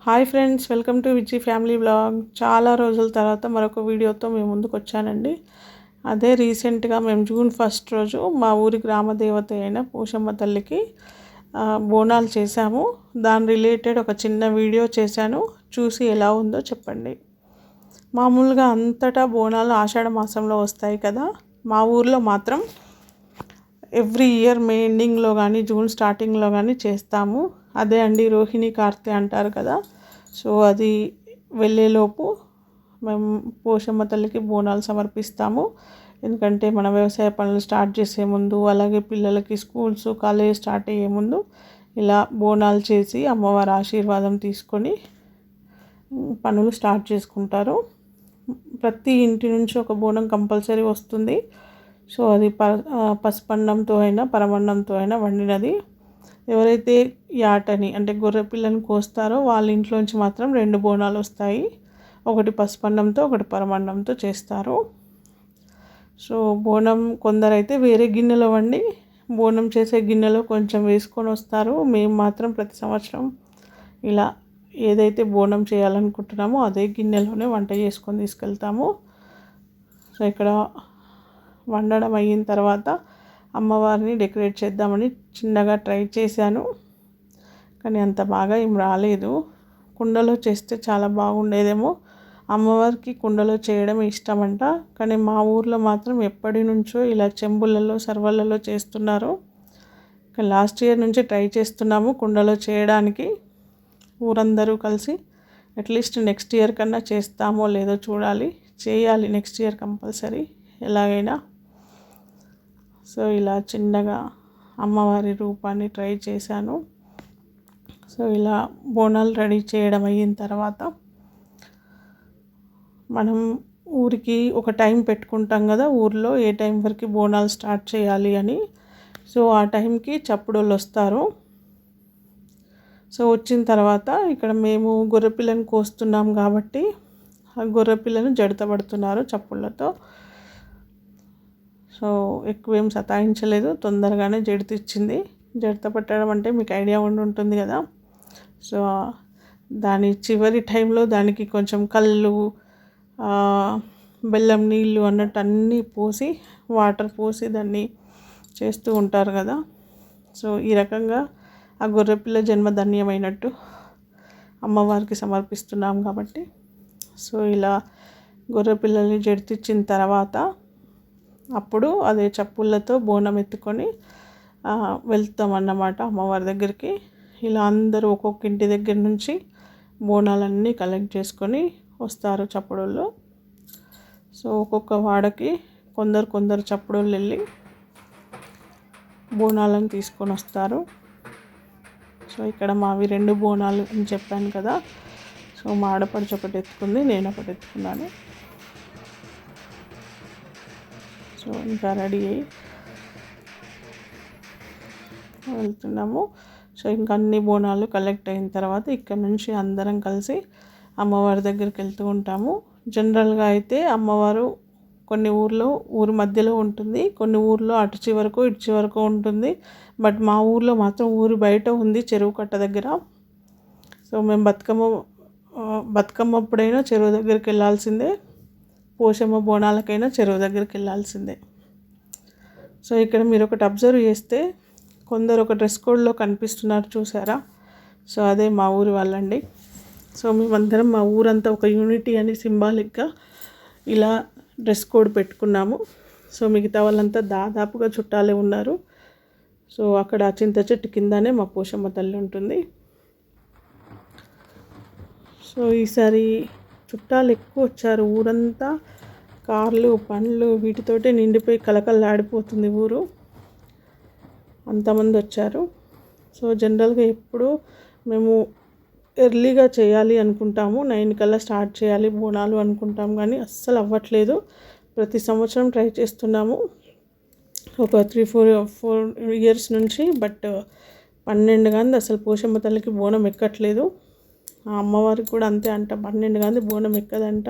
Hi friends, welcome to Viji family vlog. చాలా రోజుల తర్వాత మరొక వీడియోతో మేము ముందుకు వచ్చానండి. అదే రీసెంట్గా మేము జూన్ 1 రోజు మా ఊరి గ్రామ దేవత అయిన పోషమ్మ తల్లికి బోనాలు చేశాము. దాని రిలేటెడ్ ఒక చిన్న వీడియో చేశాను. చూసి ఎలా ఉందో చెప్పండి. మామూలుగా అంతటా బోనాలు ఆషాఢ మాసంలో వస్తాయి కదా, మా ఊర్లో మాత్రం ఎవ్రీ ఇయర్ మే ఎండింగ్లో కానీ జూన్ స్టార్టింగ్లో కానీ చేస్తాము. అదే అండి రోహిణి కార్తె అంటారు కదా. సో అది వెళ్ళేలోపు మేము పోషమ్మ తల్లికి బోనాలు సమర్పిస్తాము. ఎందుకంటే మన వ్యవసాయ పనులు స్టార్ట్ చేసే ముందు, అలాగే పిల్లలకి స్కూల్స్ కాలేజ్ స్టార్ట్ అయ్యే ముందు ఇలా బోనాలు చేసి అమ్మవారి ఆశీర్వాదం తీసుకొని పనులు స్టార్ట్ చేసుకుంటారు. ప్రతి ఇంటి నుంచి ఒక బోనం కంపల్సరీ వస్తుంది. సో అది పసుపన్నంతో అయినా పరమన్నంతో అయినా వండినది. ఎవరైతే యాటని అంటే గొర్రె పిల్లని కోస్తారో వాళ్ళ ఇంట్లోంచి మాత్రం 2 బోనాలు వస్తాయి. ఒకటి పసుపన్నంతో, ఒకటి పరమన్నంతో చేస్తారు. సో బోనం కొందరైతే వేరే గిన్నెలో వండి బోనం చేసే గిన్నెలో కొంచెం వేసుకొని వస్తారు. మేము మాత్రం ప్రతి సంవత్సరం ఇలా ఏదైతే బోనం చేయాలనుకుంటున్నామో అదే గిన్నెలోనే వంట చేసుకొని తీసుకెళ్తాము. సో ఇక్కడ వండడం అయిన తర్వాత అమ్మవారిని డెకరేట్ చేద్దామని చిన్నగా ట్రై చేశాను, కానీ అంత బాగా ఏం రాలేదు. కుండలో చేస్తే చాలా బాగుండేదేమో. అమ్మవారికి కుండలో చేయడం ఇష్టమంట, కానీ మా ఊర్లో మాత్రం ఎప్పటి నుంచో ఇలా చెంబులలో సర్వలలో చేస్తున్నారు. లాస్ట్ ఇయర్ నుంచి ట్రై చేస్తున్నాము కుండలో చేయడానికి. ఊరందరూ కలిసి అట్లీస్ట్ నెక్స్ట్ ఇయర్ కన్నా చేస్తామో లేదో చూడాలి. చేయాలి నెక్స్ట్ ఇయర్ కంపల్సరీ ఎలాగైనా. సో ఇలా చిన్నగా అమ్మవారి రూపాన్ని ట్రై చేశాను. సో ఇలా బోనాలు రెడీ చేయడం అయిన తర్వాత మనం ఊరికి ఒక టైం పెట్టుకుంటాం కదా, ఊర్లో ఏ టైం వరకు బోనాలు స్టార్ట్ చేయాలి అని. సో ఆ టైంకి చప్పుడోళ్ళు వస్తారు. సో వచ్చిన తర్వాత ఇక్కడ మేము గొర్రెపిల్లని కోస్తున్నాం కాబట్టి ఆ గొర్రెపిల్లను జడతపడుతున్నారు చప్పుళ్ళతో. సో ఎక్కువేం సతాయించలేదు, తొందరగానే జడితిచ్చింది. జడత పట్టడం అంటే మీకు ఐడియా ఉంటుంది కదా. సో దాని చివరి టైంలో దానికి కొంచెం కళ్ళు, బెల్లం నీళ్ళు అన్నట్టు అన్నీ పోసి వాటర్ పోసి దాన్ని చేస్తూ ఉంటారు కదా. సో ఈ రకంగా ఆ గొర్రెపిల్ల జన్మ ధన్యమైనట్టు అమ్మవారికి సమర్పిస్తున్నాం కాబట్టి. సో ఇలా గొర్రెపిల్లల్ని జడితిచ్చిన తర్వాత అప్పుడు అదే చప్పుళ్ళతో బోనం ఎత్తుకొని వెళ్తాం అన్నమాట అమ్మవారి దగ్గరికి. ఇలా అందరూ ఒక్కొక్క ఇంటి దగ్గర నుంచి బోనాలన్నీ కలెక్ట్ చేసుకొని వస్తారు చప్పుడోళ్ళు. సో ఒక్కొక్క వాడకి కొందరు చప్పుడోళ్ళు వెళ్ళి బోనాలను తీసుకొని వస్తారు. సో ఇక్కడ మావి 2 బోనాలు అని చెప్పాను కదా. సో మా ఆడపడుచు ఒకటి ఎత్తుకుంది, నేను ఒకటి ఎత్తుకున్నాను. సో ఇంకా రెడీ అయ్యి వెళ్తున్నాము. సో ఇంకా అన్ని బోనాలు కలెక్ట్ అయిన తర్వాత ఇక్కడ నుంచి అందరం కలిసి అమ్మవారి దగ్గరికి వెళ్తూ ఉంటాము. జనరల్గా అయితే అమ్మవారు కొన్ని ఊరి మధ్యలో ఉంటుంది, కొన్ని ఊర్లో అటు చివరకు ఇటు చివరకు ఉంటుంది. బట్ మా ఊర్లో మాత్రం ఊరి బయట ఉంది, చెరువు కట్ట దగ్గర. సో మేము బతుకమ్మ అప్పుడైనా చెరువు దగ్గరికి వెళ్ళాల్సిందే, పోషమ్మ బోనాలకైనా చెరువు దగ్గరికి వెళ్ళాల్సిందే. సో ఇక్కడ మీరు ఒకటి అబ్జర్వ్ చేస్తే కొందరు ఒక డ్రెస్ కోడ్లో కనిపిస్తున్నారు, చూసారా? సో అదే మా ఊరి వాళ్ళండి. సో మేమందరం మా ఊరంతా ఒక యూనిటీ అని సింబాలిక్గా ఇలా డ్రెస్ కోడ్ పెట్టుకున్నాము. సో మిగతా వాళ్ళంతా దాదాపుగా చుట్టాలే ఉన్నారు. సో అక్కడ చింత చెట్టు కిందనే మా పోషమ్మ తల్లి ఉంటుంది. సో ఈసారి చుట్టాలు ఎక్కువ వచ్చారు. ఊరంతా కార్లు, పండ్లు వీటితోటే నిండిపోయి కలకల్లాడిపోతుంది ఊరు. అంతమంది వచ్చారు. సో జనరల్గా ఎప్పుడు మేము ఎర్లీగా చేయాలి అనుకుంటాము, 9 కల్లా స్టార్ట్ చేయాలి బోనాలు అనుకుంటాం, కానీ అస్సలు అవ్వట్లేదు. ప్రతి సంవత్సరం ట్రై చేస్తున్నాము ఒక 3-4 ఇయర్స్ నుంచి. బట్ 12 కానీ అసలు పోషమ్మ తల్లికి బోనం ఎక్కట్లేదు. ఆ అమ్మవారికి కూడా అంతే అంట, 12 కానీ బోనం ఎక్కదంట.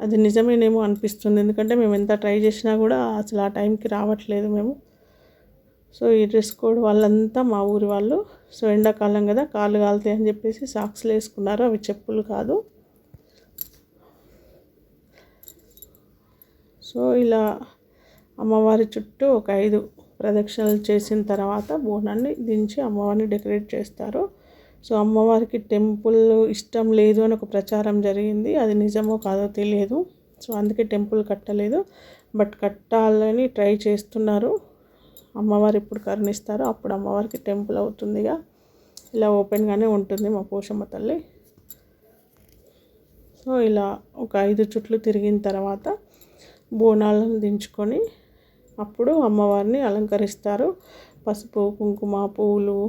అది నిజమేనేమో అనిపిస్తుంది, ఎందుకంటే మేము ఎంత ట్రై చేసినా కూడా అసలు ఆ టైంకి రావట్లేదు మేము. సో ఈ డ్రెస్ కోడ్ వాళ్ళంతా మా ఊరి వాళ్ళు. సో ఎండాకాలం కదా, కాళ్ళు కాలుతాయి అని చెప్పేసి సాక్స్లు వేసుకున్నారు. అవి చెప్పులు కాదు. సో ఇలా అమ్మవారి చుట్టూ ఒక 5 ప్రదక్షిణలు చేసిన తర్వాత బోనాన్ని దించి అమ్మవారిని డెకరేట్ చేస్తారు. సో అమ్మవారికి టెంపుల్ ఇష్టం లేదు అని ఒక ప్రచారం జరిగింది. అది నిజమో కాదో తెలియదు. సో అందుకే టెంపుల్ కట్టలేదు. బట్ కట్టాలని ట్రై చేస్తున్నారు. అమ్మవారు ఎప్పుడు కరుణిస్తారో అప్పుడు అమ్మవారికి టెంపుల్ అవుతుందిగా. ఇలా ఓపెన్గానే ఉంటుంది మా పోషమ్మ తల్లి. సో ఇలా ఒక 5 చుట్లు తిరిగిన తర్వాత బోనాలను దించుకొని అప్పుడు అమ్మవారిని అలంకరిస్తారు. పసుపు, కుంకుమ, పువ్వులు,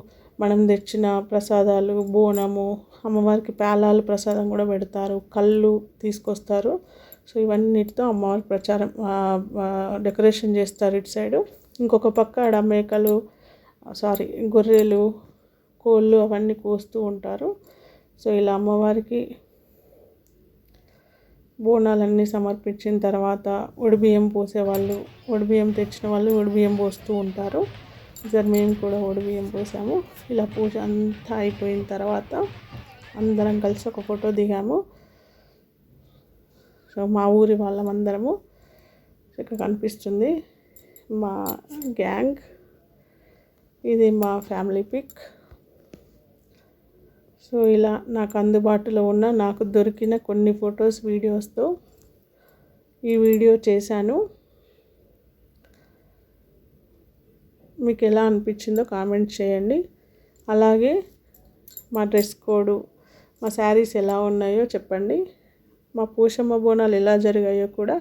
మనం తెచ్చిన ప్రసాదాలు, బోనము, అమ్మవారికి పేలాలు ప్రసాదం కూడా పెడతారు. కళ్ళు తీసుకొస్తారు. సో ఇవన్నిటితో అమ్మవారి డెకరేషన్ చేస్తారు ఇటు సైడు. ఇంకొక పక్క ఆడ మేకలు గొర్రెలు, కోళ్ళు అవన్నీ కోస్తూ ఉంటారు. సో ఇలా అమ్మవారికి బోనాలన్నీ సమర్పించిన తర్వాత ఒడిబియ్యం పోసేవాళ్ళు, ఒడిబియ్యం తెచ్చిన వాళ్ళు ఒడిబియ్యం పోస్తూ ఉంటారు. సరే మేము కూడా ఒడిబియ్యం పోసాము. ఇలా పూజ అంతా అయిపోయిన తర్వాత అందరం కలిసి ఒక ఫోటో దిగాము. సో మా ఊరి వాళ్ళమందరము ఇక్కడ కనిపిస్తుంది మా గ్యాంగ్. ఇది మా ఫ్యామిలీ పిక్. సో ఇలా నాకు అందుబాటులో ఉన్న, నాకు దొరికిన కొన్ని ఫొటోస్, వీడియోస్తో ఈ వీడియో చేశాను. మీకు ఎలా అనిపించిందో కామెంట్ చేయండి. అలాగే మా డ్రెస్ కోడ్, మా శారీస్ ఎలా ఉన్నాయో చెప్పండి. మా పోషమ్మ బోనాలు ఎలా జరిగాయో కూడా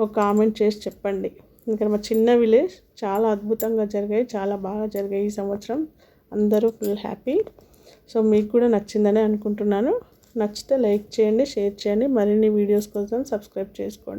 ఒక కామెంట్ చేసి చెప్పండి. ఇక్కడ మా చిన్న విలేజ్ చాలా అద్భుతంగా జరిగాయి, చాలా బాగా జరిగాయి ఈ సంవత్సరం. అందరూ ఫుల్ హ్యాపీ. సో మీకు కూడా నచ్చిందని అనుకుంటున్నాను. నచ్చితే లైక్ చేయండి, షేర్ చేయండి. మరిన్ని వీడియోస్ కోసం సబ్స్క్రైబ్ చేసుకోండి.